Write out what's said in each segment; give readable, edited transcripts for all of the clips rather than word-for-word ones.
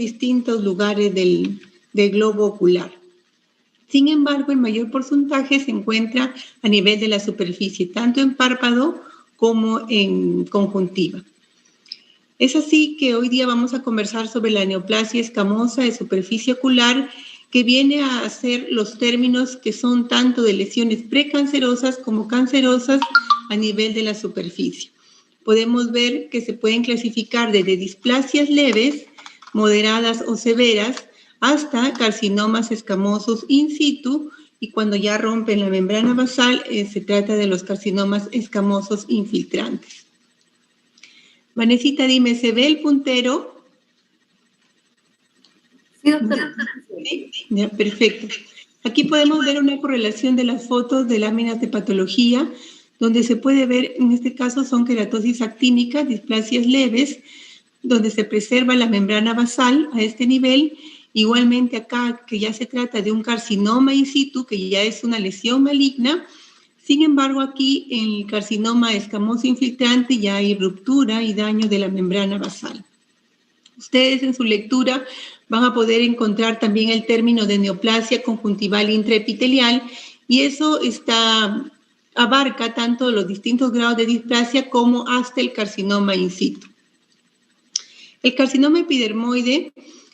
distintos lugares del globo ocular. Sin embargo, el mayor porcentaje se encuentra a nivel de la superficie, tanto en párpado como en conjuntiva. Es así que hoy día vamos a conversar sobre la neoplasia escamosa de superficie ocular, que viene a ser los términos que son tanto de lesiones precancerosas como cancerosas a nivel de la superficie. Podemos ver que se pueden clasificar desde displasias leves, moderadas o severas, hasta carcinomas escamosos in situ, y cuando ya rompen la membrana basal, se trata de los carcinomas escamosos infiltrantes. Vanesita, dime, ¿se ve el puntero? Sí, doctora. ¿Sí? Ya, perfecto. Aquí podemos ver una correlación de las fotos de láminas de patología, donde se puede ver, en este caso son queratosis actínica, displasias leves, donde se preserva la membrana basal a este nivel. Igualmente acá, que ya se trata de un carcinoma in situ, que ya es una lesión maligna. Sin embargo, aquí en el carcinoma escamoso infiltrante ya hay ruptura y daño de la membrana basal. Ustedes en su lectura van a poder encontrar también el término de neoplasia conjuntival intraepitelial, y eso abarca tanto los distintos grados de displasia como hasta el carcinoma in situ. El carcinoma epidermoide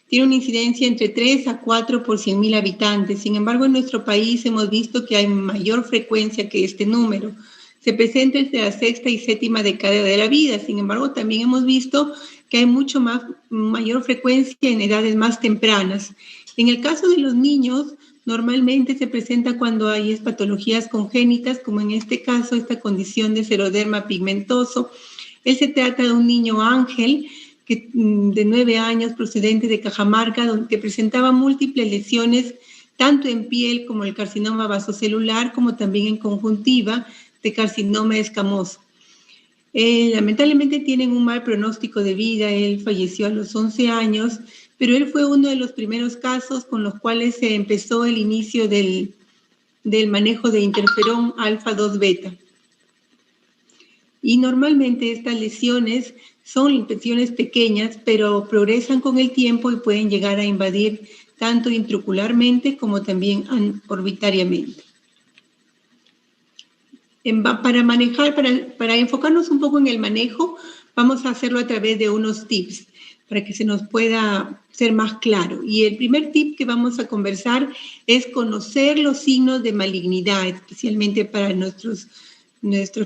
tiene una incidencia entre 3 a 4 por 100.000 habitantes. Sin embargo, en nuestro país hemos visto que hay mayor frecuencia que este número. Se presenta entre la sexta y séptima década de la vida. Sin embargo, también hemos visto que hay mayor frecuencia en edades más tempranas. En el caso de los niños, normalmente se presenta cuando hay patologías congénitas, como en este caso, esta condición de xeroderma pigmentoso. Se trata de un niño ángel de 9 años, procedente de Cajamarca, que presentaba múltiples lesiones, tanto en piel como el carcinoma vasocelular, como también en conjuntiva de carcinoma escamoso. Lamentablemente tienen un mal pronóstico de vida. Él falleció a los 11 años, pero él fue uno de los primeros casos con los cuales se empezó el inicio del manejo de interferón alfa 2 beta. Y normalmente estas lesiones son lesiones pequeñas, pero progresan con el tiempo y pueden llegar a invadir tanto intraocularmente como también orbitariamente. Para enfocarnos un poco en el manejo, vamos a hacerlo a través de unos tips para que se nos pueda ser más claro. Y el primer tip que vamos a conversar es conocer los signos de malignidad, especialmente para nuestros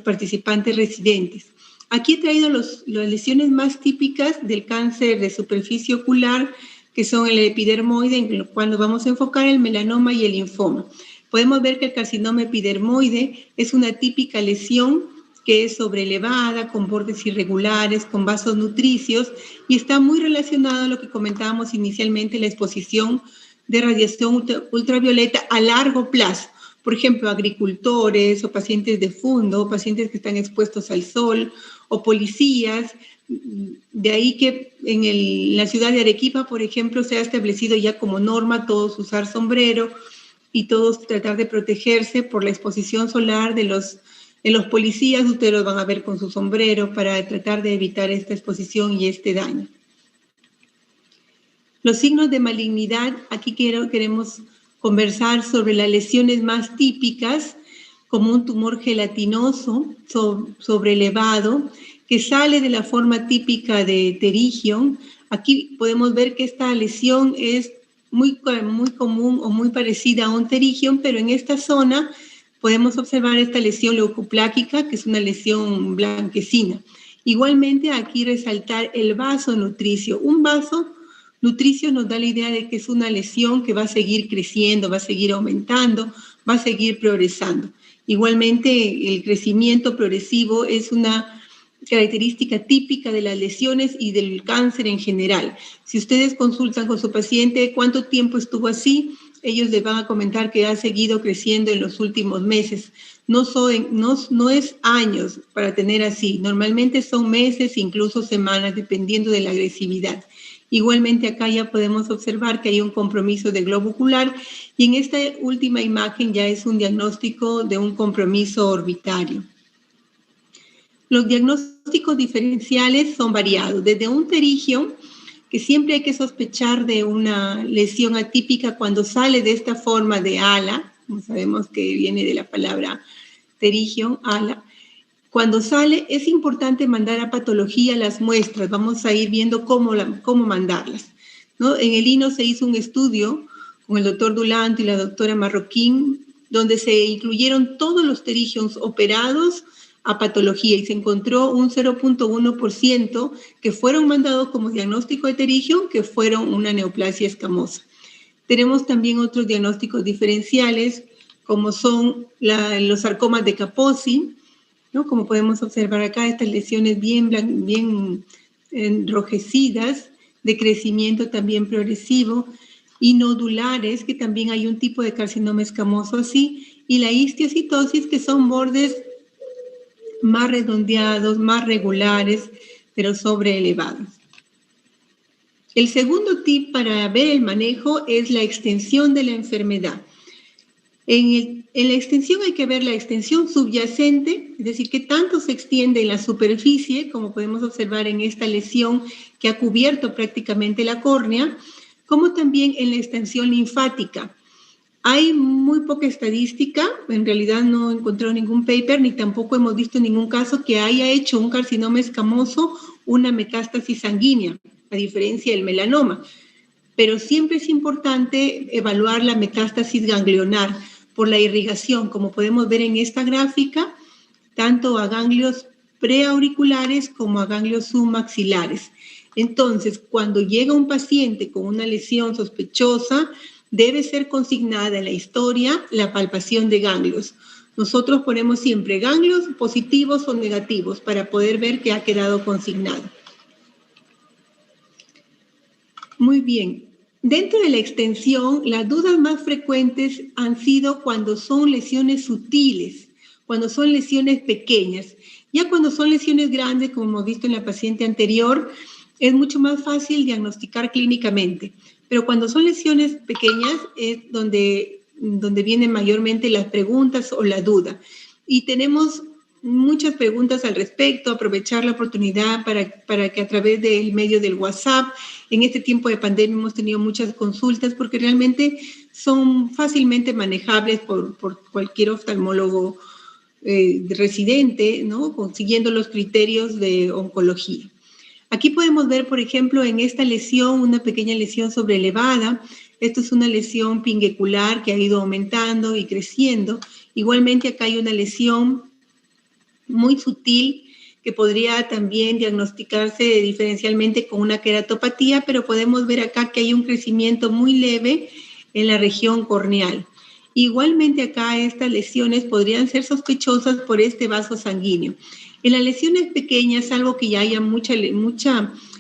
participantes residentes. Aquí he traído las lesiones más típicas del cáncer de superficie ocular, que son el epidermoide, en lo cual nos vamos a enfocar, el melanoma y el linfoma. Podemos ver que el carcinoma epidermoide es una típica lesión que es sobrelevada, con bordes irregulares, con vasos nutricios, y está muy relacionado a lo que comentábamos inicialmente, la exposición de radiación ultravioleta a largo plazo. Por ejemplo, agricultores o pacientes de fondo, pacientes que están expuestos al sol, o policías. De ahí que en la ciudad de Arequipa, por ejemplo, se ha establecido ya como norma todos usar sombrero y todos tratar de protegerse por la exposición solar de los policías. Ustedes los van a ver con su sombrero para tratar de evitar esta exposición y este daño. Los signos de malignidad, aquí queremos conversar sobre las lesiones más típicas, como un tumor gelatinoso sobrelevado, que sale de la forma típica de pterigion. Aquí podemos ver que esta lesión es muy común o muy parecida a un pterigion, pero en esta zona podemos observar esta lesión leucopláquica, que es una lesión blanquecina. Igualmente, aquí resaltar el vaso nutricio. Un vaso nutricio nos da la idea de que es una lesión que va a seguir creciendo, va a seguir aumentando, va a seguir progresando. Igualmente, el crecimiento progresivo es una característica típica de las lesiones y del cáncer en general. Si ustedes consultan con su paciente cuánto tiempo estuvo así, ellos les van a comentar que ha seguido creciendo en los últimos meses. No es años para tener así, normalmente son meses, incluso semanas, dependiendo de la agresividad. Igualmente acá ya podemos observar que hay un compromiso de globo ocular, y en esta última imagen ya es un diagnóstico de un compromiso orbitario. Los diagnósticos diferenciales son variados, desde un pterigion, que siempre hay que sospechar de una lesión atípica cuando sale de esta forma de ala, como sabemos que viene de la palabra pterigion, ala. Cuando sale, es importante mandar a patología las muestras. Vamos a ir viendo cómo mandarlas, ¿no? En el INO se hizo un estudio con el doctor Dulanto y la doctora Marroquín, donde se incluyeron todos los pterigions operados a patología y se encontró un 0.1% que fueron mandados como diagnóstico de pterigion, que fueron una neoplasia escamosa. Tenemos también otros diagnósticos diferenciales, como son los sarcomas de Kaposi, ¿no? Como podemos observar acá, estas lesiones bien enrojecidas, de crecimiento también progresivo, y nodulares, que también hay un tipo de carcinoma escamoso así, y la histiocitosis, que son bordes más redondeados, más regulares, pero sobreelevados. El segundo tip para ver el manejo es la extensión de la enfermedad. En la extensión hay que ver la extensión subyacente, es decir, que tanto se extiende en la superficie, como podemos observar en esta lesión que ha cubierto prácticamente la córnea, como también en la extensión linfática. Hay muy poca estadística, en realidad no he encontrado ningún paper, ni tampoco hemos visto ningún caso que haya hecho un carcinoma escamoso una metástasis sanguínea, a diferencia del melanoma. Pero siempre es importante evaluar la metástasis ganglionar por la irrigación, como podemos ver en esta gráfica, tanto a ganglios preauriculares como a ganglios submaxilares. Entonces, cuando llega un paciente con una lesión sospechosa, debe ser consignada en la historia la palpación de ganglios. Nosotros ponemos siempre ganglios positivos o negativos para poder ver que ha quedado consignado. Muy bien. Dentro de la extensión, las dudas más frecuentes han sido cuando son lesiones sutiles, cuando son lesiones pequeñas. Ya cuando son lesiones grandes, como hemos visto en la paciente anterior, es mucho más fácil diagnosticar clínicamente. Pero cuando son lesiones pequeñas es donde vienen mayormente las preguntas o la duda. Y tenemos muchas preguntas al respecto, aprovechar la oportunidad para que a través del medio del WhatsApp, en este tiempo de pandemia hemos tenido muchas consultas porque realmente son fácilmente manejables por cualquier oftalmólogo residente, ¿no? Siguiendo los criterios de oncología. Aquí podemos ver, por ejemplo, en esta lesión, una pequeña lesión sobreelevada. Esto es una lesión pinguecular que ha ido aumentando y creciendo. Igualmente acá hay una lesión muy sutil que podría también diagnosticarse diferencialmente con una queratopatía, pero podemos ver acá que hay un crecimiento muy leve en la región corneal. Igualmente acá estas lesiones podrían ser sospechosas por este vaso sanguíneo. En las lesiones pequeñas, salvo que ya haya mucha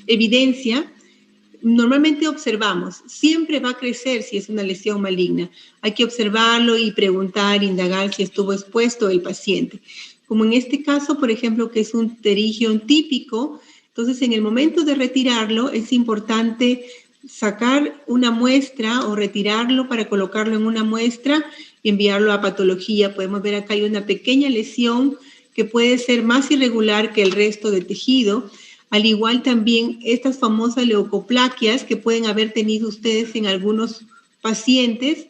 evidencia, normalmente observamos, siempre va a crecer si es una lesión maligna. Hay que observarlo y preguntar, indagar si estuvo expuesto el paciente. Como en este caso, por ejemplo, que es un pterigion típico, entonces en el momento de retirarlo es importante sacar una muestra o retirarlo para colocarlo en una muestra y enviarlo a patología. Podemos ver acá hay una pequeña lesión que puede ser más irregular que el resto de tejido. Al igual también estas famosas leucoplaquias que pueden haber tenido ustedes en algunos pacientes,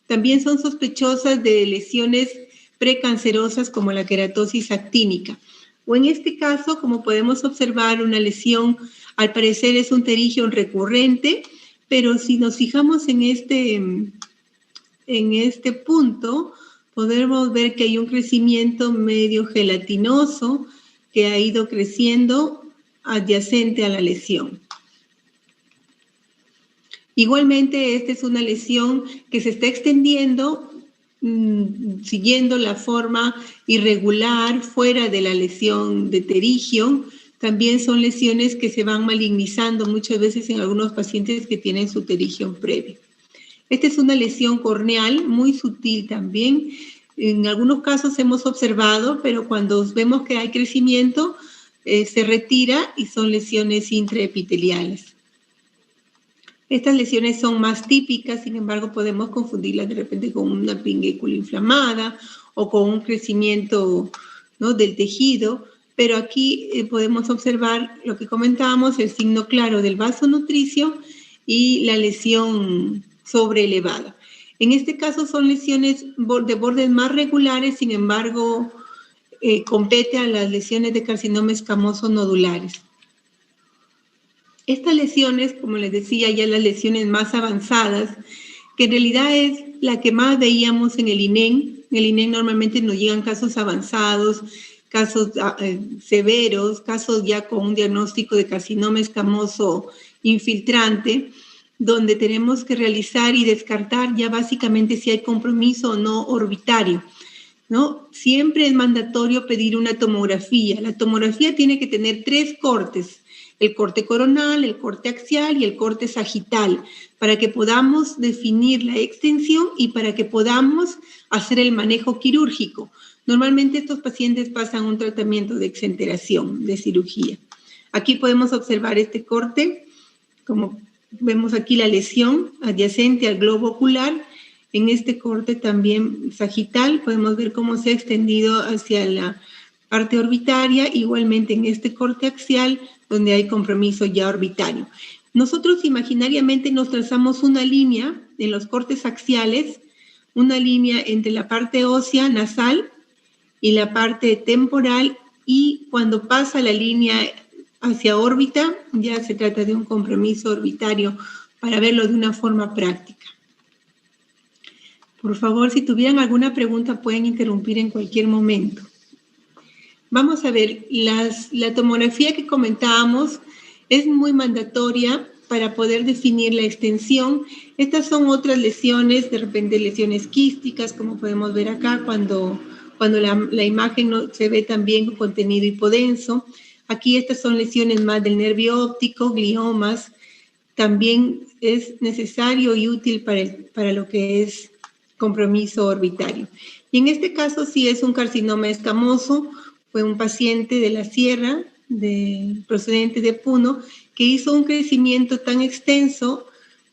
también son sospechosas de lesiones precancerosas como la queratosis actínica. O en este caso, como podemos observar, una lesión al parecer es un pterigion recurrente, pero si nos fijamos en este punto, podemos ver que hay un crecimiento medio gelatinoso que ha ido creciendo adyacente a la lesión. Igualmente, esta es una lesión que se está extendiendo siguiendo la forma irregular fuera de la lesión de pterigion. También son lesiones que se van malignizando muchas veces en algunos pacientes que tienen su pterigion previo. Esta es una lesión corneal muy sutil también. En algunos casos hemos observado, pero cuando vemos que hay crecimiento, se retira y son lesiones intraepiteliales. Estas lesiones son más típicas, sin embargo, podemos confundirlas de repente con una pinguécula inflamada o con un crecimiento, ¿no?, del tejido, pero aquí podemos observar lo que comentábamos, el signo claro del vaso nutricio y la lesión sobreelevada. En este caso son lesiones de bordes más regulares, sin embargo, compete a las lesiones de carcinoma escamoso nodulares. Estas lesiones, como les decía, ya las lesiones más avanzadas, que en realidad es la que más veíamos en el INEN. En el INEN normalmente nos llegan casos avanzados, casos severos, casos ya con un diagnóstico de carcinoma escamoso infiltrante, donde tenemos que realizar y descartar ya básicamente si hay compromiso o no orbitario, ¿no? Siempre es mandatorio pedir una tomografía. La tomografía tiene que tener 3 cortes: el corte coronal, el corte axial y el corte sagital, para que podamos definir la extensión y para que podamos hacer el manejo quirúrgico. Normalmente estos pacientes pasan un tratamiento de exenteración, de cirugía. Aquí podemos observar este corte, como vemos aquí la lesión adyacente al globo ocular. En este corte también sagital podemos ver cómo se ha extendido hacia la parte orbitaria, igualmente en este corte axial, donde hay compromiso ya orbitario. Nosotros imaginariamente nos trazamos una línea en los cortes axiales, una línea entre la parte ósea nasal y la parte temporal, y cuando pasa la línea hacia órbita, ya se trata de un compromiso orbitario, para verlo de una forma práctica. Por favor, si tuvieran alguna pregunta, pueden interrumpir en cualquier momento. Vamos a ver, la tomografía que comentábamos es muy mandatoria para poder definir la extensión. Estas son otras lesiones, de repente lesiones quísticas, como podemos ver acá, cuando la imagen no se ve también con contenido hipodenso. Aquí estas son lesiones más del nervio óptico, gliomas. También es necesario y útil para lo que es compromiso orbitario. Y en este caso sí es un carcinoma escamoso. Fue un paciente de la sierra, procedente de Puno, que hizo un crecimiento tan extenso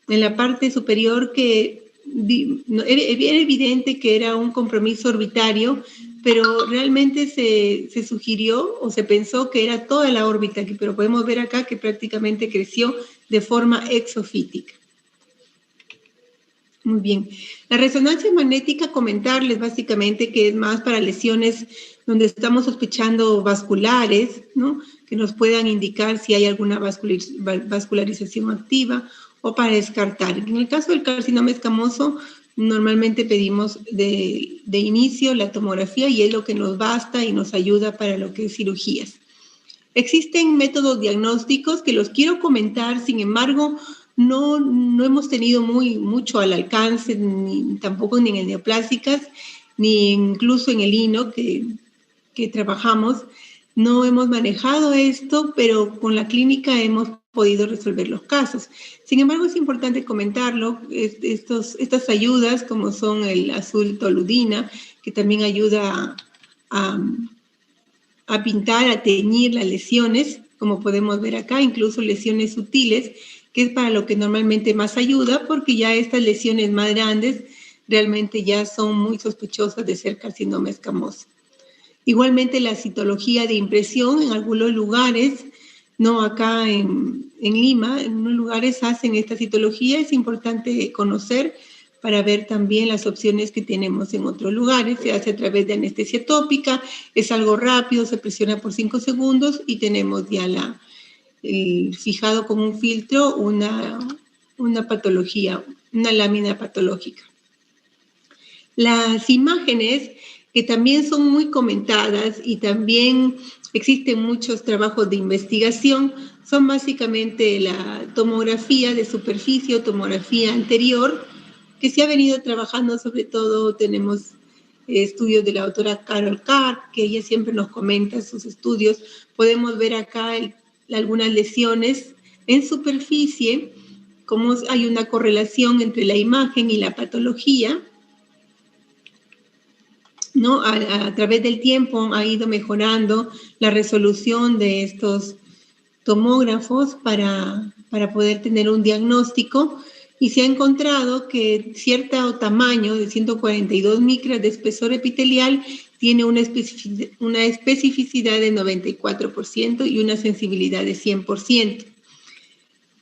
en la parte superior que era evidente que era un compromiso orbitario, pero realmente se sugirió o se pensó que era toda la órbita, pero podemos ver acá que prácticamente creció de forma exofítica. Muy bien. La resonancia magnética, comentarles básicamente que es más para lesiones donde estamos sospechando vasculares, ¿no? Que nos puedan indicar si hay alguna vascularización activa, o para descartar. En el caso del carcinoma escamoso, normalmente pedimos de inicio la tomografía y es lo que nos basta y nos ayuda para lo que es cirugías. Existen métodos diagnósticos que los quiero comentar, sin embargo, no hemos tenido mucho al alcance, tampoco ni en neoplásicas, ni incluso en el INO que trabajamos. No hemos manejado esto, pero con la clínica hemos podido resolver los casos. Sin embargo, es importante comentarlo, estas ayudas, como son el azul toludina, que también ayuda a pintar, a teñir las lesiones, como podemos ver acá, incluso lesiones sutiles, que es para lo que normalmente más ayuda, porque ya estas lesiones más grandes realmente ya son muy sospechosas de ser carcinoma escamoso. Igualmente la citología de impresión en algunos lugares, no acá en Lima, en unos lugares hacen esta citología, es importante conocer para ver también las opciones que tenemos en otros lugares. Se hace a través de anestesia tópica, es algo rápido, se presiona por 5 segundos y tenemos ya fijado con un filtro una patología, una lámina patológica. Las imágenes, que también son muy comentadas y también existen muchos trabajos de investigación, son básicamente la tomografía de superficie o tomografía anterior, que se ha venido trabajando. Sobre todo tenemos estudios de la doctora Carol Carr, que ella siempre nos comenta sus estudios. Podemos ver acá algunas lesiones en superficie, cómo hay una correlación entre la imagen y la patología, ¿no? A través del tiempo ha ido mejorando la resolución de estos tomógrafos para poder tener un diagnóstico, y se ha encontrado que cierto tamaño de 142 micras de espesor epitelial tiene una especificidad de 94% y una sensibilidad de 100%.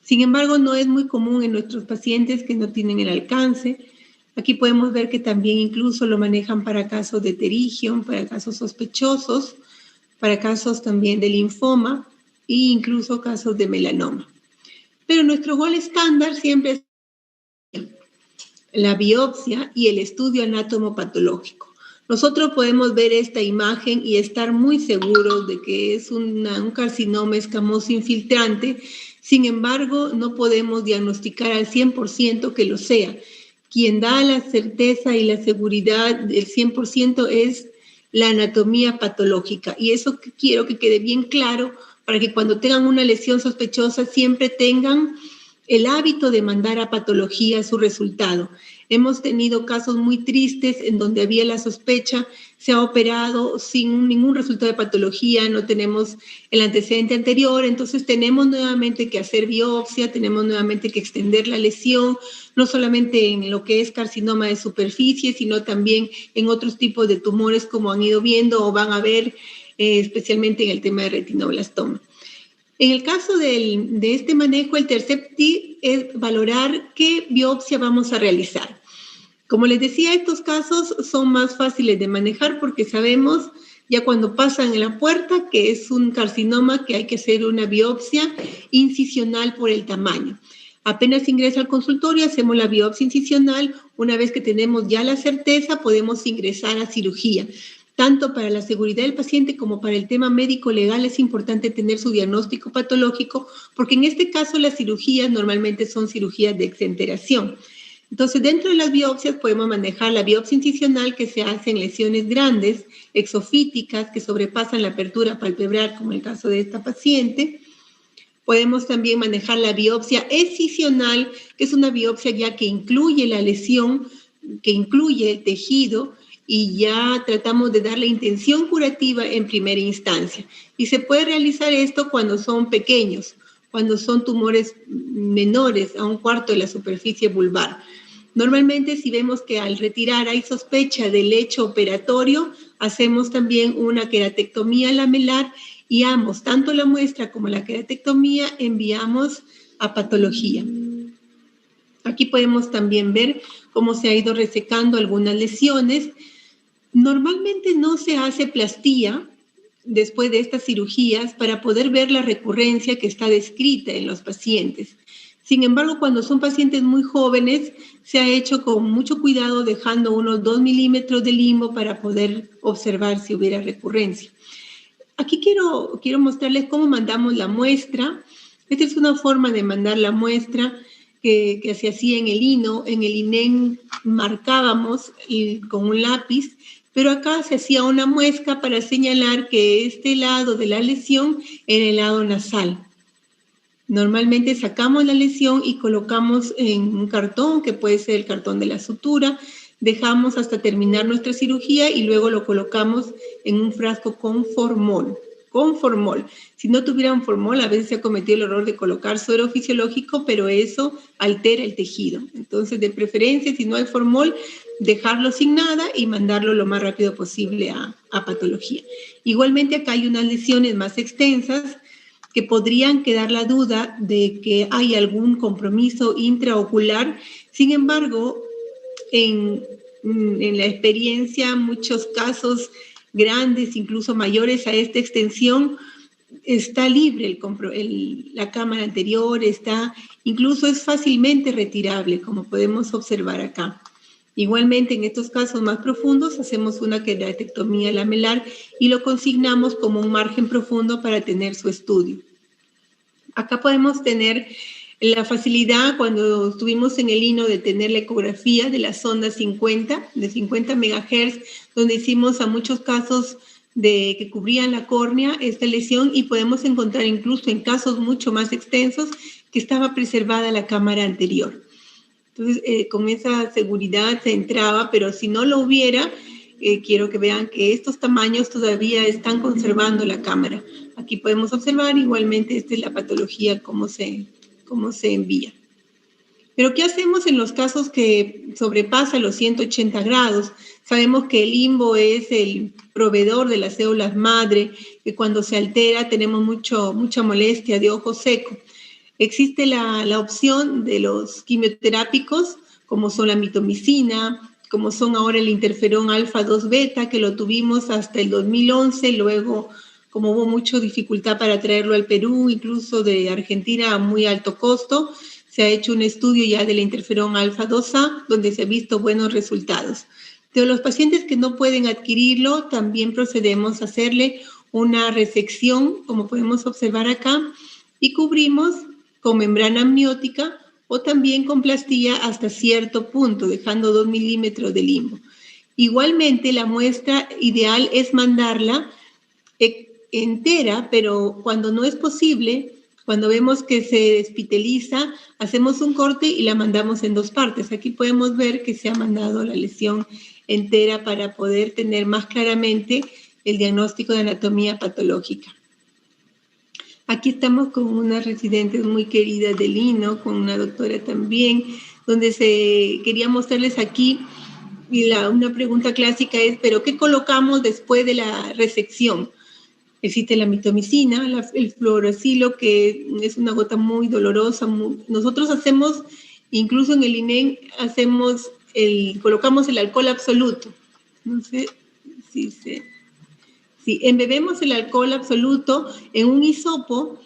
Sin embargo, no es muy común en nuestros pacientes que no tienen el alcance. Aquí podemos ver que también incluso lo manejan para casos de pterigium, para casos sospechosos, para casos también de linfoma e incluso casos de melanoma. Pero nuestro gol estándar siempre es la biopsia y el estudio anatomopatológico. Nosotros podemos ver esta imagen y estar muy seguros de que es un carcinoma escamoso infiltrante. Sin embargo, no podemos diagnosticar al 100% que lo sea. Quien da la certeza y la seguridad del 100% es la anatomía patológica. Y eso quiero que quede bien claro para que cuando tengan una lesión sospechosa siempre tengan el hábito de mandar a patología su resultado. Hemos tenido casos muy tristes en donde había la sospecha, se ha operado sin ningún resultado de patología, no tenemos el antecedente anterior, entonces tenemos nuevamente que hacer biopsia, tenemos nuevamente que extender la lesión, no solamente en lo que es carcinoma de superficie, sino también en otros tipos de tumores como han ido viendo o van a ver, especialmente en el tema de retinoblastoma. En el caso de este manejo, el tercer tip es valorar qué biopsia vamos a realizar. Como les decía, estos casos son más fáciles de manejar porque sabemos ya cuando pasan en la puerta que es un carcinoma que hay que hacer una biopsia incisional por el tamaño. Apenas ingresa al consultorio, hacemos la biopsia incisional. Una vez que tenemos ya la certeza, podemos ingresar a cirugía. Tanto para la seguridad del paciente como para el tema médico-legal es importante tener su diagnóstico patológico, porque en este caso las cirugías normalmente son cirugías de exenteración. Entonces, dentro de las biopsias podemos manejar la biopsia incisional que se hace en lesiones grandes, exofíticas, que sobrepasan la apertura palpebral, como el caso de esta paciente. Podemos también manejar la biopsia excisional, que es una biopsia ya que incluye la lesión, que incluye el tejido, y ya tratamos de dar la intención curativa en primera instancia. Y se puede realizar esto cuando son pequeños, cuando son tumores menores a 1/4 de la superficie vulvar. Normalmente, si vemos que al retirar hay sospecha del hecho operatorio, hacemos también una queratectomía lamelar y ambos, tanto la muestra como la queratectomía, enviamos a patología. Aquí podemos también ver cómo se ha ido resecando algunas lesiones. Normalmente no se hace plastía después de estas cirugías para poder ver la recurrencia que está descrita en los pacientes. Sin embargo, cuando son pacientes muy jóvenes, se ha hecho con mucho cuidado, dejando unos 2 milímetros de limbo para poder observar si hubiera recurrencia. Aquí quiero mostrarles cómo mandamos la muestra. Esta es una forma de mandar la muestra que se hacía en el INO. En el INEM marcábamos con un lápiz, pero acá se hacía una muesca para señalar que este lado de la lesión era el lado nasal. Normalmente sacamos la lesión y colocamos en un cartón, que puede ser el cartón de la sutura, dejamos hasta terminar nuestra cirugía y luego lo colocamos en un frasco con formol. Con formol. Si no tuvieran formol, a veces se ha cometido el error de colocar suero fisiológico, pero eso altera el tejido. Entonces, de preferencia, si no hay formol, dejarlo sin nada y mandarlo lo más rápido posible a patología. Igualmente, acá hay unas lesiones más extensas que podrían quedar la duda de que hay algún compromiso intraocular. Sin embargo, en la experiencia, muchos casos grandes, incluso mayores a esta extensión, está libre la cámara anterior, incluso es fácilmente retirable, como podemos observar acá. Igualmente, en estos casos más profundos, hacemos una queratectomía lamelar y lo consignamos como un margen profundo para tener su estudio. Acá podemos tener la facilidad, cuando estuvimos en el INO, de tener la ecografía de la sonda 50, de 50 MHz, donde hicimos a muchos casos que cubrían la córnea esta lesión, y podemos encontrar incluso en casos mucho más extensos que estaba preservada la cámara anterior. Entonces, con esa seguridad se entraba, pero si no lo hubiera, quiero que vean que estos tamaños todavía están conservando la cámara. Aquí podemos observar, igualmente, esta es la patología, cómo se envía. Pero ¿qué hacemos en los casos que sobrepasa los 180 grados? Sabemos que el limbo es el proveedor de las células madre, que cuando se altera tenemos mucha molestia de ojo seco. Existe la opción de los quimioterápicos, como son la mitomicina, como son ahora el interferón alfa 2 beta, que lo tuvimos hasta el 2011, luego como hubo mucha dificultad para traerlo al Perú, incluso de Argentina a muy alto costo, se ha hecho un estudio ya del interferón alfa 2A, donde se ha visto buenos resultados. De los pacientes que no pueden adquirirlo, también procedemos a hacerle una resección, como podemos observar acá, y cubrimos con membrana amniótica o también con plastilla hasta cierto punto, dejando 2 milímetros de limbo. Igualmente, la muestra ideal es mandarla entera, pero cuando no es posible, cuando vemos que se despiteliza, hacemos un corte y la mandamos en 2 partes. Aquí podemos ver que se ha mandado la lesión entera para poder tener más claramente el diagnóstico de anatomía patológica. Aquí estamos con una residente muy querida de Lino, con una doctora también, donde quería mostrarles aquí, y una pregunta clásica es, ¿pero qué colocamos después de la resección? Existe la mitomicina, el fluoracilo, que es una gota muy dolorosa. Nosotros hacemos, incluso en el INEN, colocamos el alcohol absoluto. No sé si embebemos el alcohol absoluto en un hisopo,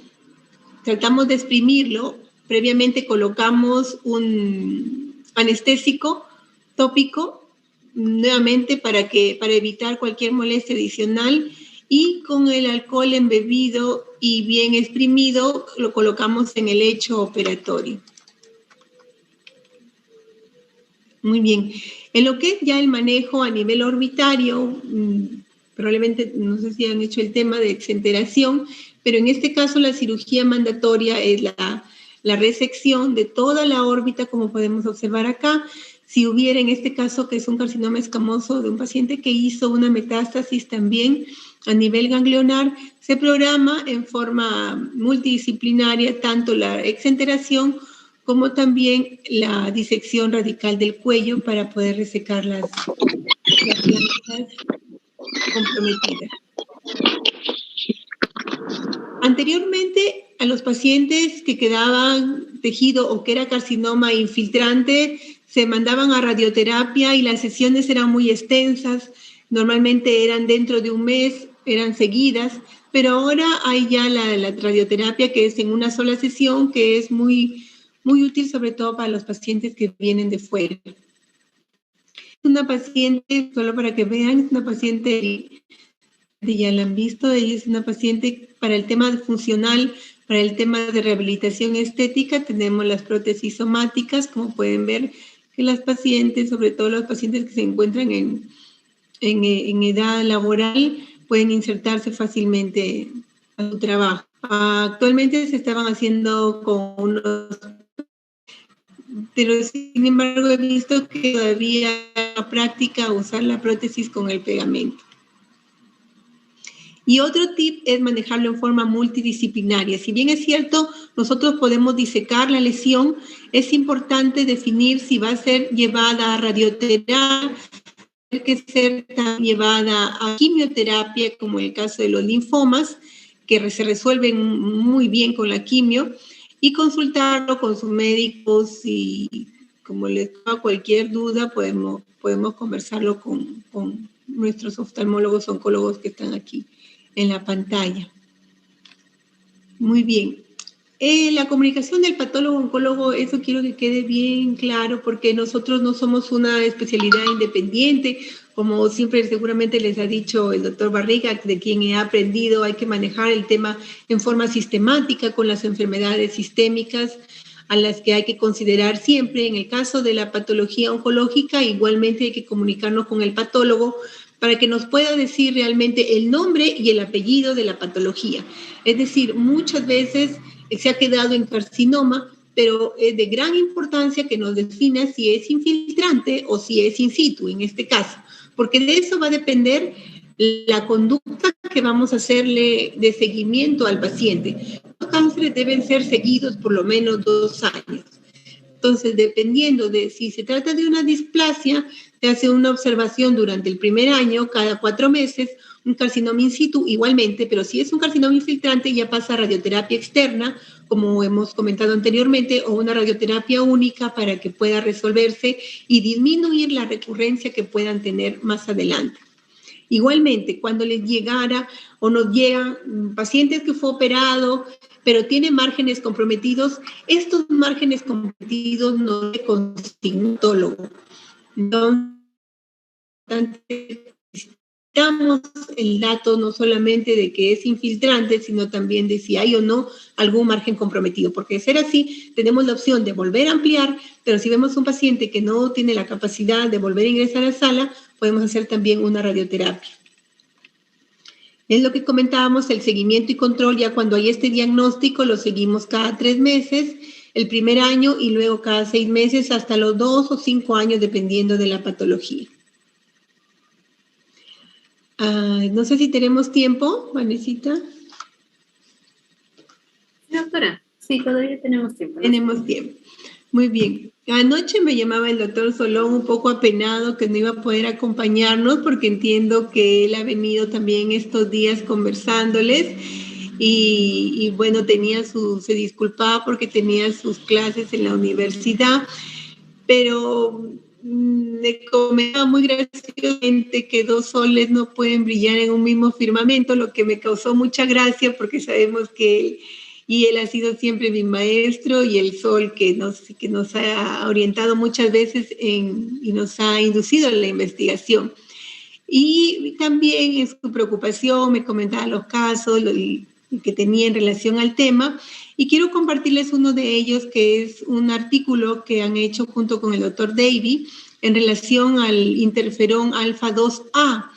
tratamos de exprimirlo, previamente colocamos un anestésico tópico, nuevamente para evitar cualquier molestia adicional, y con el alcohol embebido y bien exprimido lo colocamos en el lecho operatorio. Muy bien. En lo que es ya el manejo a nivel orbitario, probablemente no sé si han hecho el tema de exenteración, pero en este caso la cirugía mandatoria es la resección de toda la órbita, como podemos observar acá. Si hubiera en este caso, que es un carcinoma escamoso de un paciente que hizo una metástasis también a nivel ganglionar, se programa en forma multidisciplinaria tanto la exenteración como también la disección radical del cuello para poder resecar las plantas comprometidas. Anteriormente, a los pacientes que quedaban tejido o que era carcinoma infiltrante, se mandaban a radioterapia y las sesiones eran muy extensas, normalmente eran dentro de un mes, eran seguidas, pero ahora hay ya la radioterapia que es en una sola sesión, que es muy útil sobre todo para los pacientes que vienen de fuera. Una paciente, solo para que vean, es una paciente, ya la han visto, ella es una paciente para el tema funcional, para el tema de rehabilitación estética, tenemos las prótesis somáticas, como pueden ver que las pacientes, sobre todo los pacientes que se encuentran en edad laboral, pueden insertarse fácilmente a su trabajo. Actualmente se estaban haciendo con unos, pero sin embargo he visto que todavía práctica usar la prótesis con el pegamento. Y otro tip es manejarlo en forma multidisciplinaria. Si bien es cierto, nosotros podemos disecar la lesión, es importante definir si va a ser llevada a radioterapia, que ser llevada a quimioterapia, como en el caso de los linfomas, que se resuelven muy bien con la quimio, y consultarlo con sus médicos y como les da cualquier duda, podemos conversarlo con nuestros oftalmólogos, oncólogos que están aquí en la pantalla. Muy bien. La comunicación del patólogo-oncólogo, eso quiero que quede bien claro, porque nosotros no somos una especialidad independiente, como siempre seguramente les ha dicho el doctor Barriga, de quien he aprendido, hay que manejar el tema en forma sistemática con las enfermedades sistémicas a las que hay que considerar siempre. En el caso de la patología oncológica, igualmente hay que comunicarnos con el patólogo para que nos pueda decir realmente el nombre y el apellido de la patología. Es decir, muchas veces se ha quedado en carcinoma, pero es de gran importancia que nos defina si es infiltrante o si es in situ, en este caso, porque de eso va a depender la conducta que vamos a hacerle de seguimiento al paciente. Los cánceres deben ser seguidos por lo menos 2 años. Entonces, dependiendo de si se trata de una displasia, se hace una observación durante el primer año, cada 4 meses, un carcinoma in situ igualmente, pero si es un carcinoma infiltrante ya pasa a radioterapia externa, como hemos comentado anteriormente, o una radioterapia única para que pueda resolverse y disminuir la recurrencia que puedan tener más adelante. Igualmente, cuando les llegara o nos llegan pacientes que fue operado, pero tiene márgenes comprometidos, estos márgenes comprometidos no se consigna odontólogo. Necesitamos el dato no solamente de que es infiltrante, sino también de si hay o no algún margen comprometido, porque de ser así, tenemos la opción de volver a ampliar, pero si vemos un paciente que no tiene la capacidad de volver a ingresar a la sala, podemos hacer también una radioterapia. Es lo que comentábamos, el seguimiento y control, ya cuando hay este diagnóstico, lo seguimos cada 3 meses, el primer año y luego cada 6 meses hasta los 2 o 5 años, dependiendo de la patología. No sé si tenemos tiempo, Vanesita. Doctora, sí, todavía tenemos tiempo. Tenemos tiempo. Muy bien. Anoche me llamaba el doctor Solón un poco apenado que no iba a poder acompañarnos porque entiendo que él ha venido también estos días conversándoles y bueno, se disculpaba porque tenía sus clases en la universidad, pero me comentaba muy graciosamente que 2 soles no pueden brillar en un mismo firmamento, lo que me causó mucha gracia porque sabemos que él ha sido siempre mi maestro y el sol que nos ha orientado muchas veces y nos ha inducido a la investigación. Y también en su preocupación me comentaba los casos que tenía en relación al tema. Y quiero compartirles uno de ellos, que es un artículo que han hecho junto con el doctor Davy en relación al interferón alfa 2A.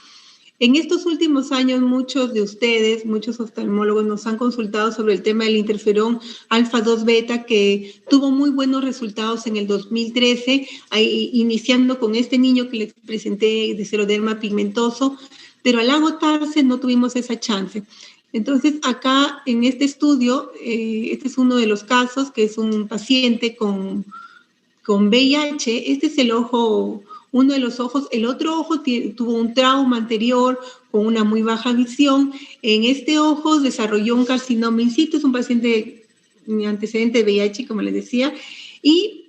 En estos últimos años, muchos de ustedes, muchos oftalmólogos nos han consultado sobre el tema del interferón alfa-2 beta, que tuvo muy buenos resultados en el 2013, iniciando con este niño que les presenté de xeroderma pigmentoso, pero al agotarse no tuvimos esa chance. Entonces, acá en este estudio, este es uno de los casos, que es un paciente con VIH. Este es el ojo, uno de los ojos. El otro ojo tuvo un trauma anterior con una muy baja visión. En este ojo desarrolló un carcinoma in situ, es un paciente antecedente de VIH, como les decía, y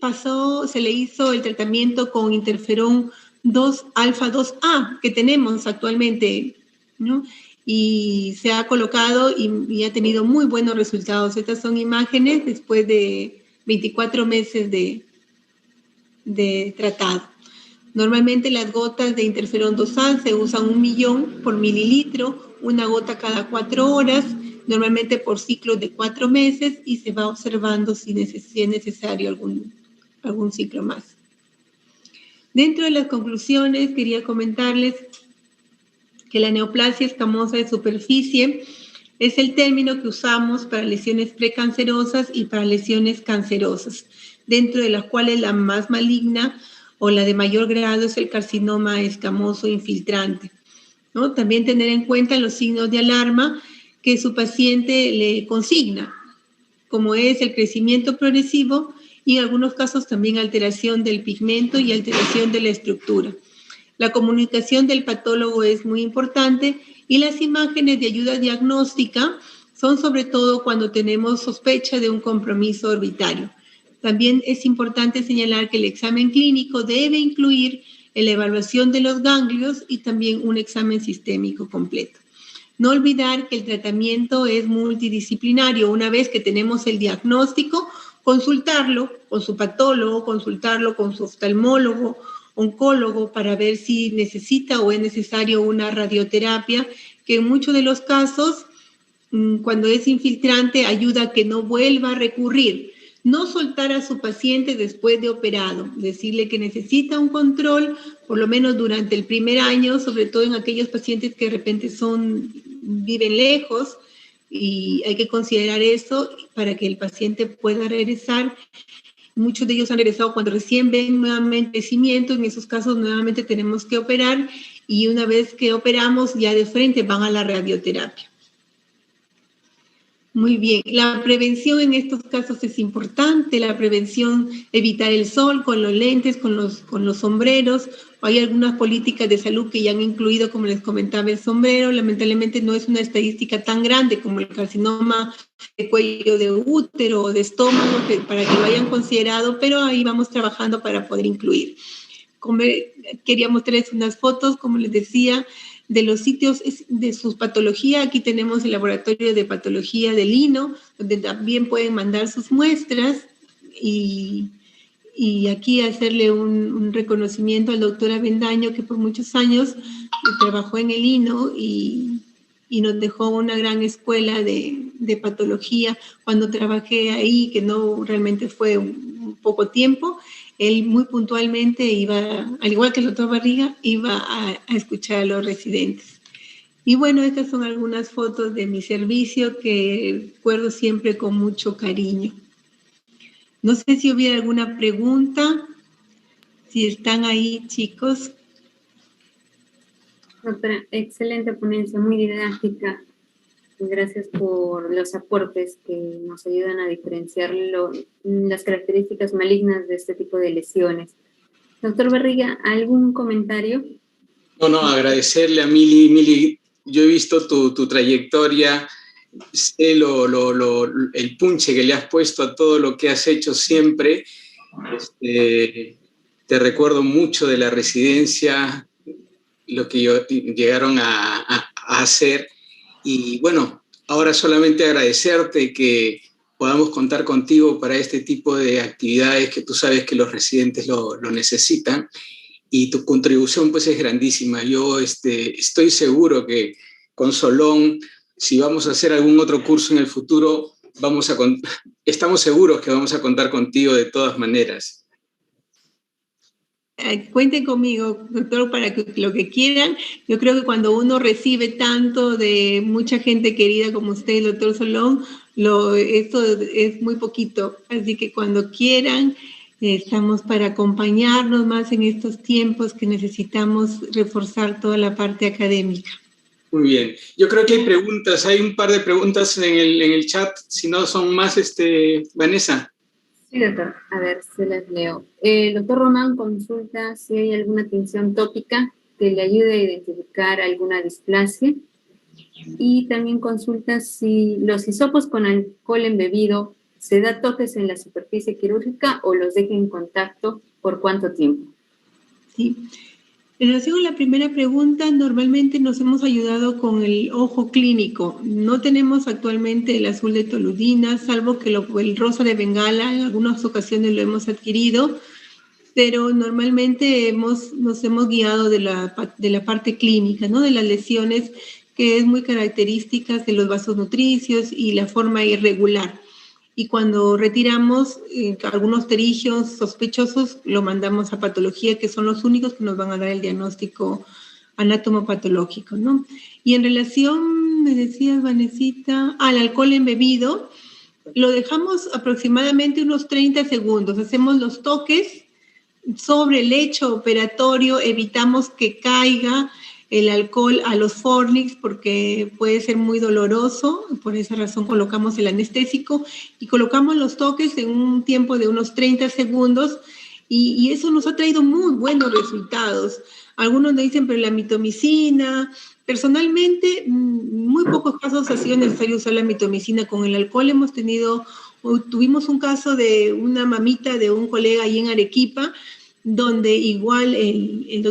se le hizo el tratamiento con interferón 2 alfa 2A que tenemos actualmente, ¿no? Y se ha colocado y ha tenido muy buenos resultados. Estas son imágenes después de 24 meses de tratado. Normalmente las gotas de interferón 2A se usan 1 millón por mililitro, una gota cada 4 horas, normalmente por ciclos de 4 meses, y se va observando si es necesario algún ciclo más. Dentro de las conclusiones, quería comentarles que la neoplasia escamosa de superficie es el término que usamos para lesiones precancerosas y para lesiones cancerosas, dentro de las cuales la más maligna o la de mayor grado es el carcinoma escamoso infiltrante, ¿no? También tener en cuenta los signos de alarma que su paciente le consigna, como es el crecimiento progresivo y en algunos casos también alteración del pigmento y alteración de la estructura. La comunicación del patólogo es muy importante y las imágenes de ayuda diagnóstica son sobre todo cuando tenemos sospecha de un compromiso orbitario. También es importante señalar que el examen clínico debe incluir la evaluación de los ganglios y también un examen sistémico completo. No olvidar que el tratamiento es multidisciplinario. Una vez que tenemos el diagnóstico, consultarlo con su patólogo, consultarlo con su oftalmólogo, oncólogo, para ver si necesita o es necesario una radioterapia, que en muchos de los casos, cuando es infiltrante, ayuda a que no vuelva a recurrir. No soltar a su paciente después de operado, decirle que necesita un control, por lo menos durante el primer año, sobre todo en aquellos pacientes que de repente viven lejos, y hay que considerar eso para que el paciente pueda regresar. Muchos de ellos han regresado cuando recién ven nuevamente crecimiento. En esos casos nuevamente tenemos que operar, y una vez que operamos ya de frente van a la radioterapia. Muy bien, la prevención en estos casos es importante, la prevención, evitar el sol con los lentes, con los sombreros. Hay algunas políticas de salud que ya han incluido, como les comentaba, el sombrero. Lamentablemente no es una estadística tan grande como el carcinoma de cuello de útero o de estómago, para que lo hayan considerado, pero ahí vamos trabajando para poder incluir. Quería mostrarles unas fotos, como les decía, de los sitios de sus patologías. Aquí tenemos el laboratorio de patología del Lino, donde también pueden mandar sus muestras, y aquí hacerle un reconocimiento al doctor Avendaño, que por muchos años trabajó en el Lino y nos dejó una gran escuela de patología. Cuando trabajé ahí, que no realmente fue un poco tiempo, él muy puntualmente iba, al igual que el doctor Barriga, iba a escuchar a los residentes. Y bueno, estas son algunas fotos de mi servicio que recuerdo siempre con mucho cariño. No sé si hubiera alguna pregunta, si están ahí, chicos. Doctora, excelente ponencia, muy didáctica. Gracias por los aportes que nos ayudan a diferenciar las características malignas de este tipo de lesiones. Doctor Barriga, ¿algún comentario? No, agradecerle a Mili. Mili, yo he visto tu trayectoria, sé el punche que le has puesto a todo lo que has hecho siempre. Te recuerdo mucho de la residencia, lo que llegaron a hacer. Y bueno, ahora solamente agradecerte que podamos contar contigo para este tipo de actividades que tú sabes que los residentes lo necesitan. Y tu contribución pues es grandísima. Yo estoy seguro que con Solón, si vamos a hacer algún otro curso en el futuro, estamos seguros que vamos a contar contigo de todas maneras. Cuenten conmigo, doctor, para lo que quieran. Yo creo que cuando uno recibe tanto de mucha gente querida como usted, el doctor Solón, esto es muy poquito. Así que cuando quieran, estamos para acompañarnos más en estos tiempos que necesitamos reforzar toda la parte académica. Muy bien. Yo creo que hay preguntas, hay un par de preguntas en el chat, si no son más, Vanessa. Sí, doctor. A ver, se las leo. El doctor Román consulta si hay alguna tensión tópica que le ayude a identificar alguna displasia. Y también consulta si los hisopos con alcohol embebido se da toques en la superficie quirúrgica o los deja en contacto por cuánto tiempo. Sí. En relación a la primera pregunta, normalmente nos hemos ayudado con el ojo clínico. No tenemos actualmente el azul de toludina, salvo que el rosa de Bengala en algunas ocasiones lo hemos adquirido, pero normalmente nos hemos guiado de la parte clínica, ¿no? De las lesiones, que es muy característica de los vasos nutricios y la forma irregular. Y cuando retiramos algunos terigios sospechosos, lo mandamos a patología, que son los únicos que nos van a dar el diagnóstico anatomopatológico, ¿no? Y en relación, me decías, Vanesita, al alcohol embebido, lo dejamos aproximadamente unos 30 segundos. Hacemos los toques sobre el lecho operatorio, evitamos que caiga el alcohol a los fornix porque puede ser muy doloroso. Por esa razón colocamos el anestésico y colocamos los toques en un tiempo de unos 30 segundos y eso nos ha traído muy buenos resultados. Algunos nos dicen, pero la mitomicina, personalmente, muy pocos casos ha sido necesario usar la mitomicina con el alcohol. Tuvimos un caso de una mamita de un colega ahí en Arequipa, donde igual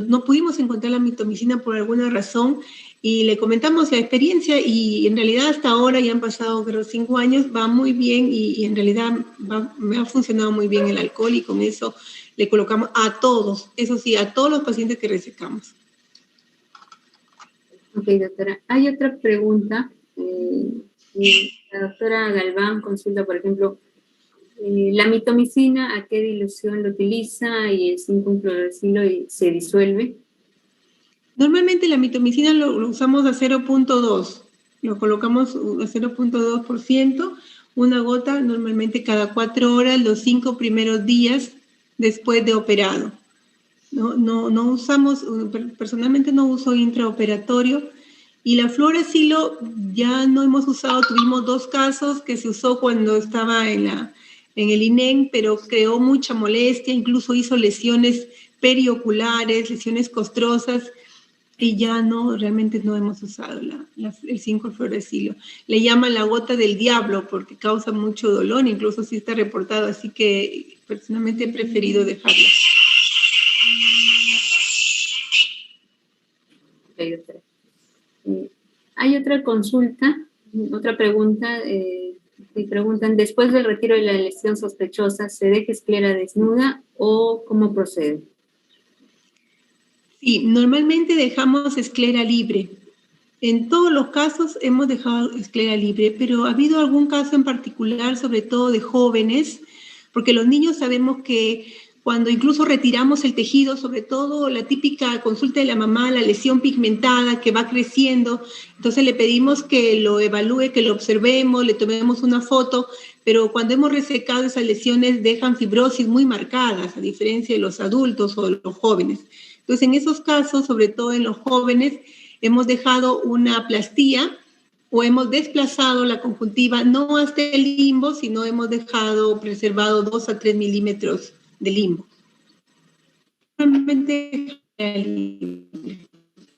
no pudimos encontrar la mitomicina por alguna razón y le comentamos la experiencia y en realidad hasta ahora ya han pasado creo 5 años, va muy bien y en realidad me ha funcionado muy bien el alcohol y con eso le colocamos a todos, eso sí, a todos los pacientes que resecamos. Ok, doctora. Hay otra pregunta. La doctora Galván consulta, por ejemplo, la mitomicina, ¿a qué dilución lo utiliza? Y el 5-cloracilo se disuelve. Normalmente la mitomicina lo usamos a 0.2, lo colocamos a 0.2%, una gota normalmente cada 4 horas, los 5 primeros días después de operado. No usamos, personalmente no uso intraoperatorio Y la fluoracilo ya no hemos usado, tuvimos 2 casos que se usó cuando estaba en el INEM, pero creó mucha molestia, incluso hizo lesiones perioculares, lesiones costrosas, y ya no, realmente no hemos usado el 5-fluoracilo. Le llaman la gota del diablo porque causa mucho dolor, incluso sí está reportado, así que personalmente he preferido dejarla. Hay otra consulta, otra pregunta, y preguntan, después del retiro de la lesión sospechosa, ¿se deja esclera desnuda o cómo procede? Sí, normalmente dejamos esclera libre. En todos los casos hemos dejado esclera libre, pero ha habido algún caso en particular, sobre todo de jóvenes, porque los niños sabemos que cuando incluso retiramos el tejido, sobre todo la típica consulta de la mamá, la lesión pigmentada que va creciendo, entonces le pedimos que lo evalúe, que lo observemos, le tomemos una foto, pero cuando hemos resecado esas lesiones dejan fibrosis muy marcadas, a diferencia de los adultos o de los jóvenes. Entonces, en esos casos, sobre todo en los jóvenes, hemos dejado una plastía o hemos desplazado la conjuntiva no hasta el limbo, sino hemos dejado preservado 2 a 3 milímetros de limbo. Realmente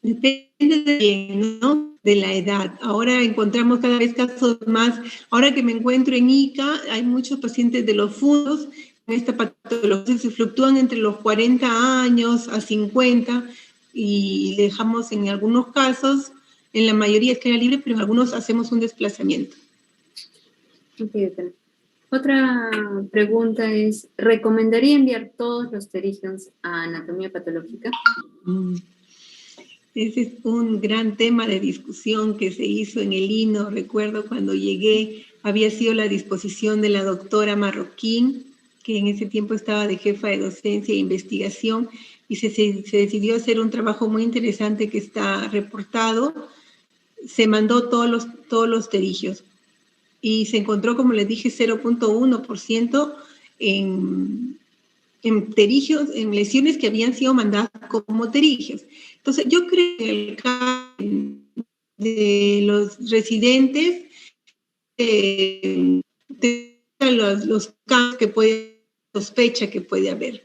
depende de la edad. Ahora encontramos cada vez casos más. Ahora que me encuentro en ICA, hay muchos pacientes de los fundos. Esta patología se fluctúan entre los 40 años a 50 y dejamos en algunos casos, en la mayoría esclera libre, pero en algunos hacemos un desplazamiento. Okay. Otra pregunta es, ¿recomendaría enviar todos los pterígenos a anatomía patológica? Ese es un gran tema de discusión que se hizo en el INO. Recuerdo cuando llegué, había sido la disposición de la doctora Marroquín, que en ese tiempo estaba de jefa de docencia e investigación, y se decidió hacer un trabajo muy interesante que está reportado. Se mandó todos los pterigios y se encontró, como les dije, 0.1% en pterigios, en lesiones que habían sido mandadas como pterigios. Entonces, yo creo que el caso de los residentes, los casos que sospecha que puede haber.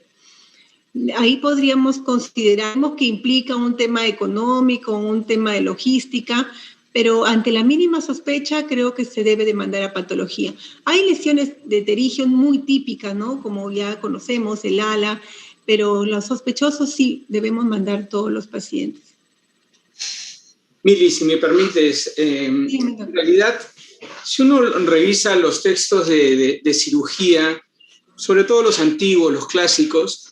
Ahí podríamos considerar que implica un tema económico, un tema de logística, pero ante la mínima sospecha creo que se debe de mandar a patología. Hay lesiones de pterigio muy típicas, ¿no? Como ya conocemos, el ala, pero los sospechosos sí debemos mandar todos los pacientes. Mili, si me permites, en realidad, si uno revisa los textos de cirugía, sobre todo los antiguos, los clásicos,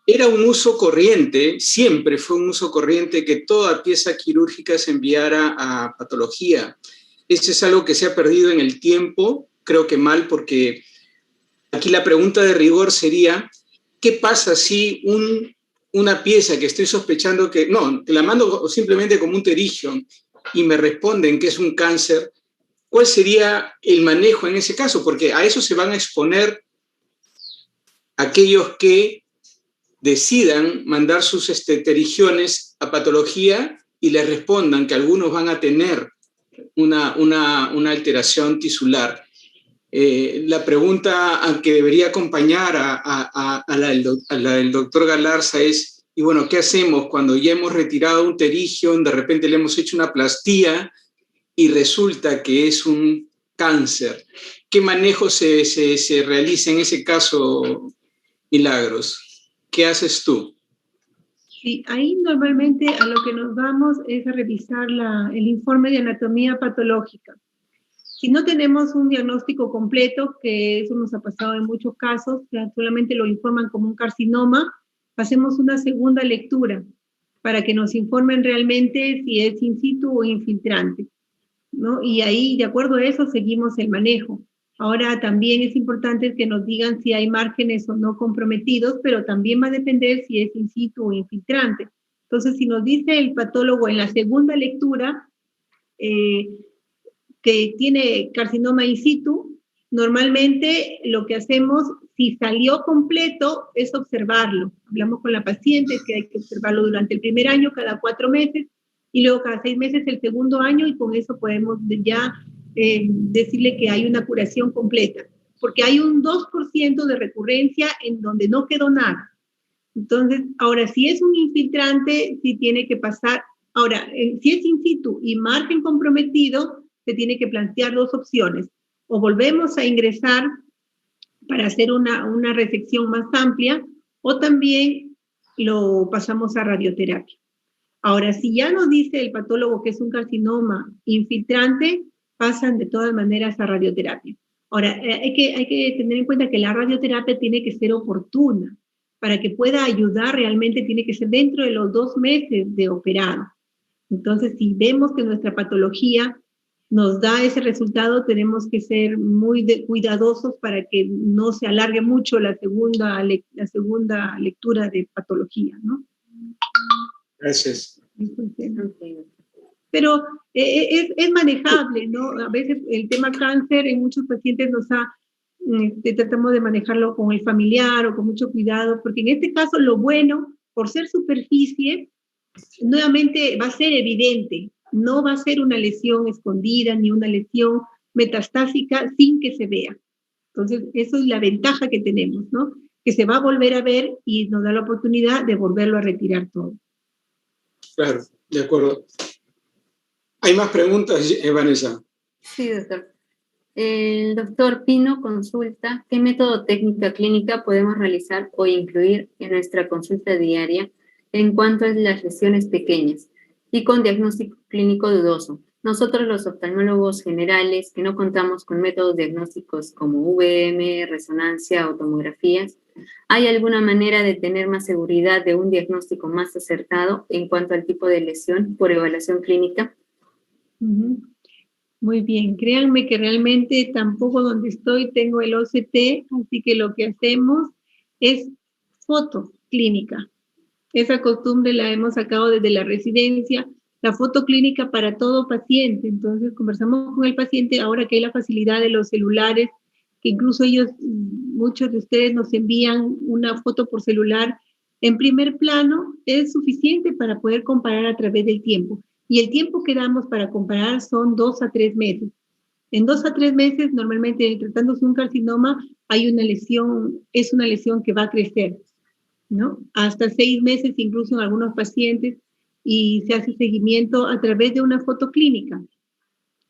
era un uso corriente, siempre fue un uso corriente que toda pieza quirúrgica se enviara a patología. Eso es algo que se ha perdido en el tiempo, creo que mal, porque aquí la pregunta de rigor sería, ¿qué pasa si una pieza que estoy sospechando que la mando simplemente como un pterigio y me responden que es un cáncer? ¿Cuál sería el manejo en ese caso? Porque a eso se van a exponer aquellos que decidan mandar sus pterigiones a patología y les respondan que algunos van a tener una alteración tisular. La pregunta que debería acompañar a la del doctor Galarza es, y bueno, ¿qué hacemos cuando ya hemos retirado un pterigio, de repente le hemos hecho una plastía y resulta que es un cáncer? ¿Qué manejo se realiza en ese caso, Milagros? ¿Qué haces tú? Sí, ahí normalmente a lo que nos vamos es a revisar el informe de anatomía patológica. Si no tenemos un diagnóstico completo, que eso nos ha pasado en muchos casos, que solamente lo informan como un carcinoma, hacemos una segunda lectura para que nos informen realmente si es in situ o infiltrante, ¿no? Y ahí, de acuerdo a eso, seguimos el manejo. Ahora también es importante que nos digan si hay márgenes o no comprometidos, pero también va a depender si es in situ o infiltrante. Entonces, si nos dice el patólogo en la segunda lectura que tiene carcinoma in situ, normalmente lo que hacemos, si salió completo, es observarlo. Hablamos con la paciente que hay que observarlo durante el primer año, cada 4 meses, y luego cada 6 meses el segundo año, y con eso podemos ya decirle que hay una curación completa, porque hay un 2% de recurrencia en donde no quedó nada. Entonces, ahora, si es un infiltrante, sí tiene que pasar. Ahora, si es in situ y margen comprometido, se tiene que plantear 2 opciones. O volvemos a ingresar para hacer una resección más amplia, o también lo pasamos a radioterapia. Ahora, si ya nos dice el patólogo que es un carcinoma infiltrante, pasan de todas maneras a radioterapia. Ahora, hay que tener en cuenta que la radioterapia tiene que ser oportuna. Para que pueda ayudar, realmente tiene que ser dentro de los 2 meses de operado. Entonces, si vemos que nuestra patología nos da ese resultado, tenemos que ser muy cuidadosos para que no se alargue mucho la segunda lectura de patología, ¿no? Gracias. Pero es manejable, ¿no? A veces el tema cáncer en muchos pacientes tratamos de manejarlo con el familiar o con mucho cuidado, porque en este caso lo bueno, por ser superficie, nuevamente va a ser evidente, no va a ser una lesión escondida ni una lesión metastásica sin que se vea. Entonces, eso es la ventaja que tenemos, ¿no? Que se va a volver a ver y nos da la oportunidad de volverlo a retirar todo. Claro, de acuerdo. ¿Hay más preguntas, Vanessa? Sí, doctor. El doctor Pino consulta, ¿qué método técnica clínica podemos realizar o incluir en nuestra consulta diaria en cuanto a las lesiones pequeñas y con diagnóstico clínico dudoso? Nosotros los oftalmólogos generales que no contamos con métodos diagnósticos como VM, resonancia o tomografías, ¿hay alguna manera de tener más seguridad de un diagnóstico más acertado en cuanto al tipo de lesión por evaluación clínica? Muy bien, créanme que realmente tampoco donde estoy tengo el OCT, así que lo que hacemos es foto clínica. Esa costumbre la hemos sacado desde la residencia, la foto clínica para todo paciente. Entonces conversamos con el paciente ahora que hay la facilidad de los celulares, que incluso muchos de ustedes nos envían una foto por celular en primer plano, es suficiente para poder comparar a través del tiempo. Y el tiempo que damos para comparar son 2 a 3 meses. En 2 a 3 meses, normalmente tratándose un carcinoma, hay una lesión, es una lesión que va a crecer, ¿no? Hasta 6 meses incluso en algunos pacientes, y se hace seguimiento a través de una foto clínica.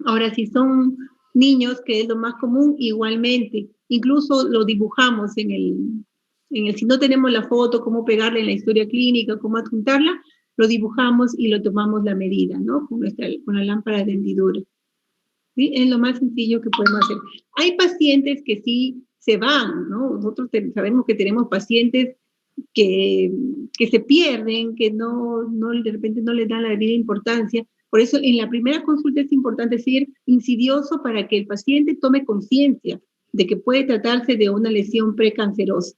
Ahora, si son niños, que es lo más común, igualmente, incluso lo dibujamos si no tenemos la foto, cómo pegarla en la historia clínica, cómo adjuntarla, lo dibujamos y lo tomamos la medida, ¿no? Con la lámpara de hendidura. ¿Sí? Es lo más sencillo que podemos hacer. Hay pacientes que sí se van, ¿no? Nosotros sabemos que tenemos pacientes que se pierden, que de repente no les dan la debida importancia. Por eso en la primera consulta es importante ser insidioso para que el paciente tome conciencia de que puede tratarse de una lesión precancerosa.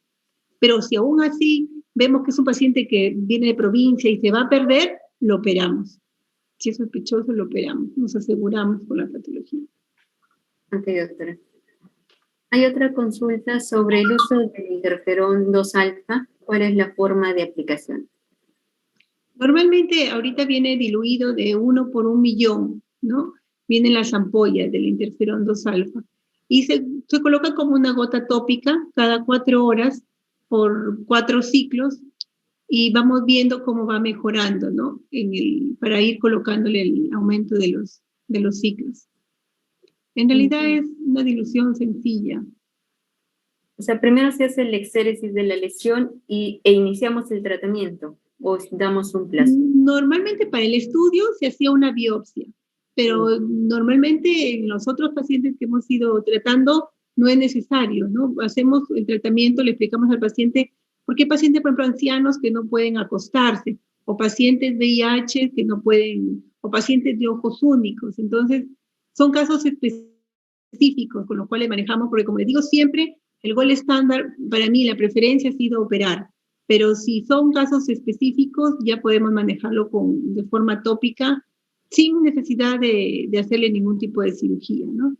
Pero si aún así vemos que es un paciente que viene de provincia y se va a perder, lo operamos. Si es sospechoso, lo operamos, nos aseguramos con la patología. Ok, doctora. Hay otra consulta sobre el uso del interferón 2-alfa. ¿Cuál es la forma de aplicación? Normalmente ahorita viene diluido de 1 por 1.000.000, ¿no? Vienen las ampollas del interferón 2-alfa. Y se coloca como una gota tópica cada 4 horas por 4 ciclos, y vamos viendo cómo va mejorando, ¿no? Para ir colocándole el aumento de los ciclos. En realidad es una dilución sencilla. O sea, primero se hace el exéresis de la lesión e iniciamos el tratamiento, o damos un plazo. Normalmente para el estudio se hacía una biopsia, pero normalmente en los otros pacientes que hemos ido tratando no es necesario, ¿no? Hacemos el tratamiento, le explicamos al paciente, porque hay pacientes, por ejemplo, ancianos que no pueden acostarse, o pacientes VIH que no pueden, o pacientes de ojos únicos. Entonces, son casos específicos con los cuales manejamos, porque como les digo siempre, el gol estándar, para mí la preferencia ha sido operar, pero si son casos específicos ya podemos manejarlo de forma tópica, sin necesidad de hacerle ningún tipo de cirugía, ¿no?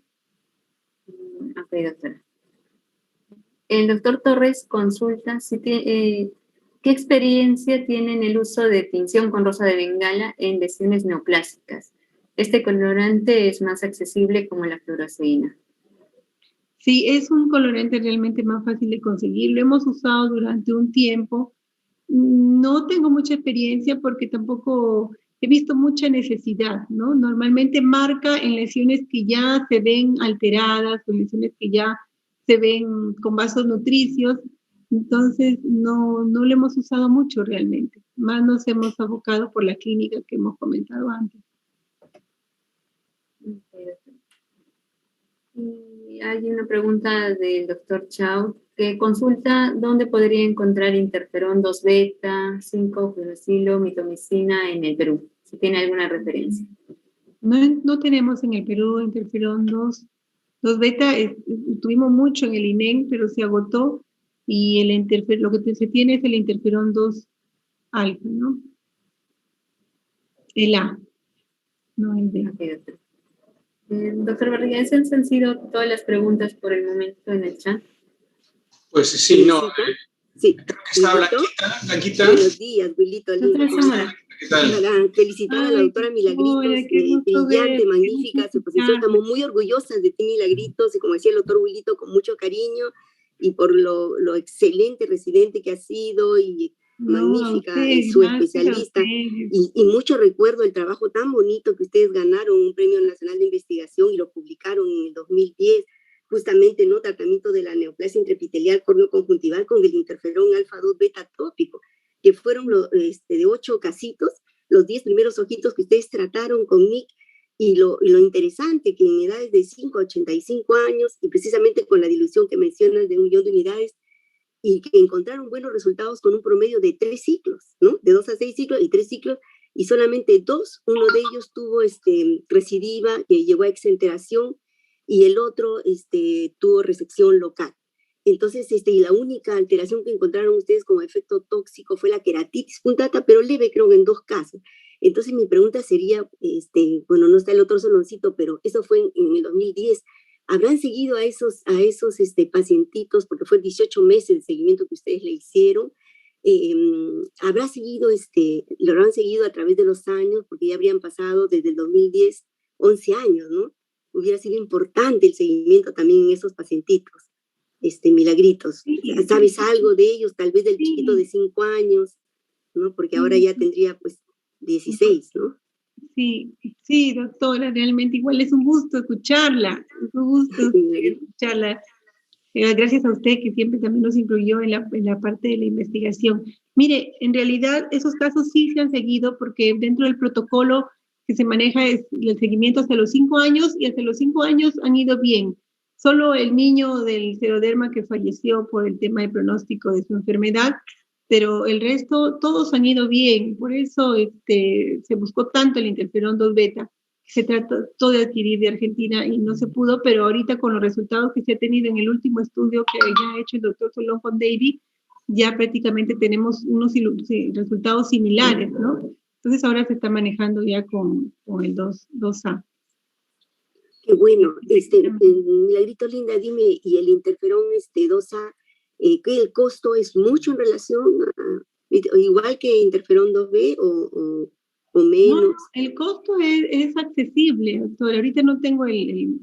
Ok, doctora. El doctor Torres consulta si ¿Qué experiencia tiene en el uso de tinción con rosa de Bengala en lesiones neoplásicas? Este colorante es más accesible como la fluoresceína. Sí, es un colorante realmente más fácil de conseguir. Lo hemos usado durante un tiempo. No tengo mucha experiencia porque tampoco he visto mucha necesidad, ¿no? Normalmente marca en lesiones que ya se ven alteradas o lesiones que ya se ven con vasos nutricios. Entonces, no lo hemos usado mucho realmente. Más nos hemos abocado por la clínica que hemos comentado antes. Y hay una pregunta del doctor Chao que consulta dónde podría encontrar interferón 2 beta, 5-fluoracilo, mitomicina en el Perú, si tiene alguna referencia. No tenemos en el Perú interferón 2 beta, tuvimos mucho en el INEN, pero se agotó y lo que se tiene es el interferón 2 alfa, ¿no? El A, no el B. Okay, doctor. Doctor Barriga, esas han sido todas las preguntas por el momento en el chat. Pues sí, no. Sí. Creo que está Blanquita. Buenos días, Wilito. ¿Qué tal? Para felicitar a la doctora Milagritos, brillante, magnífica, su posición. Estamos muy orgullosas de ti, Milagritos, y como decía el doctor Wilito, con mucho cariño, y por lo excelente residente que ha sido, y magnífica, su especialista, y mucho recuerdo el trabajo tan bonito que ustedes ganaron, un Premio Nacional de Investigación, y lo publicaron en el 2010, justamente, ¿no? Tratamiento de la neoplasia intraepitelial córneo-conjuntival con el interferón alfa 2 beta tópico, que fueron de 8 casitos, los 10 primeros ojitos que ustedes trataron con Nick, y lo interesante que en edades de 5 a 85 años, y precisamente con la dilución que mencionas de 1 millón de unidades, y que encontraron buenos resultados con un promedio de 3 ciclos, ¿no? De 2 a 6 ciclos y 3 ciclos, y solamente 2, uno de ellos tuvo recidiva, que llegó a exenteración, y el otro tuvo resección local. Entonces, y la única alteración que encontraron ustedes como efecto tóxico fue la queratitis punctata, pero leve, creo que en 2 casos. Entonces, mi pregunta sería, bueno, no está el otro soloncito, pero eso fue en el 2010. ¿Habrán seguido a esos pacientitos, porque fue 18 meses el seguimiento que ustedes le hicieron? ¿Lo habrán seguido a través de los años? Porque ya habrían pasado desde el 2010 11 años, ¿no? Hubiera sido importante el seguimiento también en esos pacientitos. Milagritos. ¿Sabes algo de ellos? Tal vez del chiquito de 5 años, ¿no? Porque ahora ya tendría, pues, 16, ¿no? Sí, doctora, realmente igual es un gusto escucharla, es un gusto escucharla. Gracias a usted que siempre también nos incluyó en la parte de la investigación. Mire, en realidad esos casos sí se han seguido porque dentro del protocolo que se maneja es el seguimiento hasta los 5 años y hasta los 5 años han ido bien. Solo el niño del seroderma que falleció por el tema de pronóstico de su enfermedad, pero el resto todos han ido bien. Por eso se buscó tanto el interferón 2 beta, que se trató de adquirir de Argentina y no se pudo, pero ahorita con los resultados que se ha tenido en el último estudio que ya ha hecho el doctor Solón con David, ya prácticamente tenemos unos resultados similares, ¿no? Entonces ahora se está manejando ya con el 2A. Qué bueno. Milagrito linda, dime, ¿y el interferón 2A, que el costo es mucho en relación igual que interferón 2B o menos? No, el costo es accesible, doctora. Ahorita no tengo el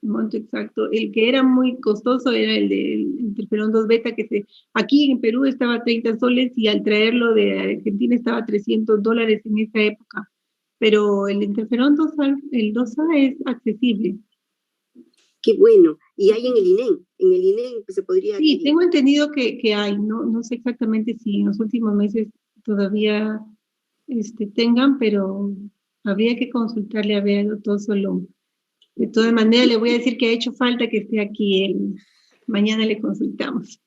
monto exacto. El que era muy costoso era el del interferón 2 beta, que aquí en Perú estaba a 30 soles y al traerlo de Argentina estaba a $300 en esa época. Pero el interferón 2A, el 2A es accesible. Qué bueno. ¿Y hay en el INEN? En el INEN se podría adquirir. Sí, tengo entendido que hay. No sé exactamente si en los últimos meses todavía tengan, pero habría que consultarle a ver al doctor Solón. De todas maneras, le voy a decir que ha hecho falta que esté aquí. Mañana le consultamos.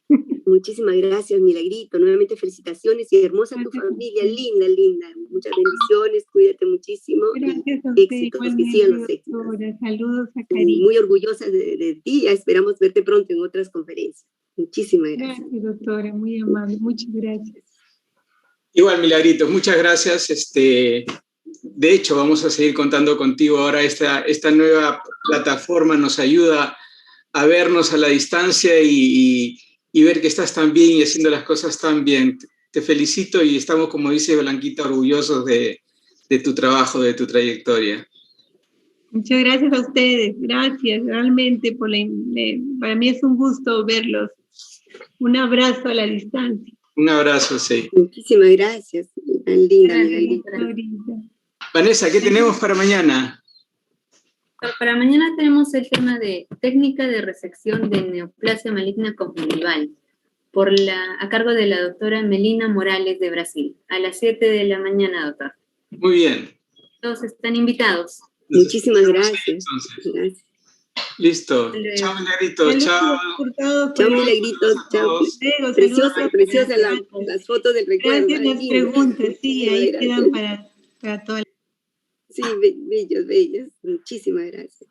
Muchísimas gracias, Milagrito. Nuevamente felicitaciones y hermosa tu familia, linda, linda. Muchas bendiciones, cuídate muchísimo. Gracias a usted. Éxitos, que sigan los éxitos. Saludos a Cari. Muy orgullosa de ti, ya esperamos verte pronto en otras conferencias. Muchísimas gracias. Gracias, doctora, muy amable, muchas gracias. Igual, Milagrito, muchas gracias. De hecho, vamos a seguir contando contigo ahora. Esta nueva plataforma nos ayuda a vernos a la distancia y ver que estás tan bien y haciendo las cosas tan bien. te felicito y estamos, como dice Blanquita, orgullosos de tu trabajo, de tu trayectoria. Muchas gracias a ustedes, gracias realmente para mí es un gusto verlos. Un abrazo a la distancia. Un abrazo, sí. Muchísimas gracias, tan linda. Vanessa, ¿qué tenemos para mañana? Para mañana tenemos el tema de técnica de resección de neoplasia maligna conjuntival, a cargo de la doctora Melina Morales de Brasil, a las 7 de la mañana, doctor. Muy bien. Todos están invitados. Muchísimas gracias. Gracias. Listo. Chao, Milagrito. Chao. Chao, Milagrito. Chao. Preciosa las fotos del recuerdo. Gracias las preguntas, sí, ahí quedan para todas. Sí, bellos. Muchísimas gracias.